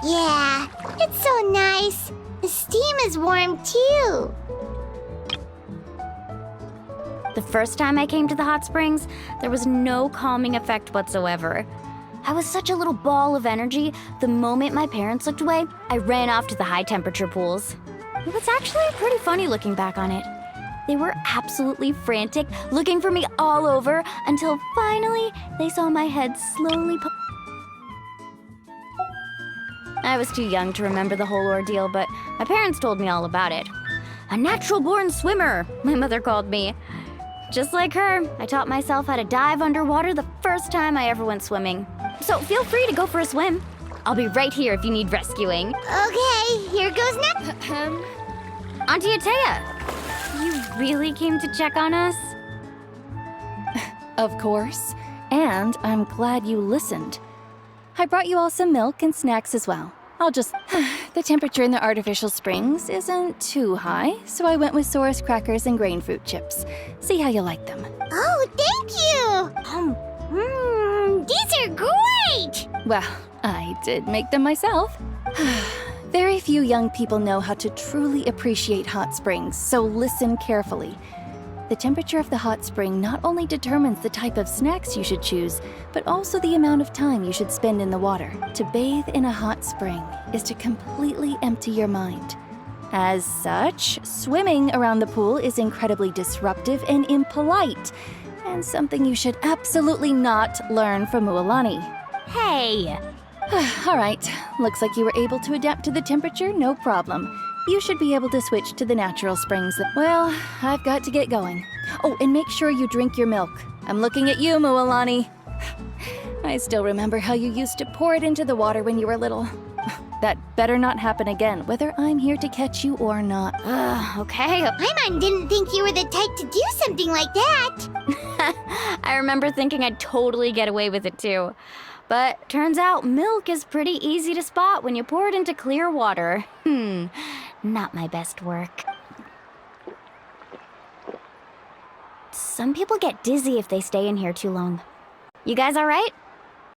Yeah, it's so nice. The steam is warm too. The first time I came to the hot springs, there was no calming effect whatsoever. I was such a little ball of energy, the moment my parents looked away, I ran off to the high-temperature pools. It was actually pretty funny looking back on it. They were absolutely frantic, looking for me all over, until finally they saw my head slowly pop. I was too young to remember the whole ordeal, but my parents told me all about it. A natural-born swimmer, my mother called me. Just like her, I taught myself how to dive underwater the first time I ever went swimming. So feel free to go for a swim. I'll be right here if you need rescuing. Okay, here goes next. Auntie Atea, you really came to check on us? Of course. And I'm glad you listened. I brought you all some milk and snacks as well. The temperature in the artificial springs isn't too high, so I went with Saurus crackers and grain fruit chips. See how you like them. Oh, thank you! These are great! Well, I did make them myself. Very few young people know how to truly appreciate hot springs, so listen carefully. The temperature of the hot spring not only determines the type of snacks you should choose, but also the amount of time you should spend in the water. To bathe in a hot spring is to completely empty your mind. As such, swimming around the pool is incredibly disruptive and impolite, and something you should absolutely not learn from Mualani. Hey! All right, looks like you were able to adapt to the temperature, no problem. You should be able to switch to the natural springs. Well, I've got to get going. Oh, and make sure you drink your milk. I'm looking at you, Mualani. I still remember how you used to pour it into the water when you were little. That better not happen again, whether I'm here to catch you or not. Okay. Paimon didn't think you were the type to do something like that. I remember thinking I'd totally get away with it too. But turns out milk is pretty easy to spot when you pour it into clear water. Not my best work. Some people get dizzy if they stay in here too long. You guys all right?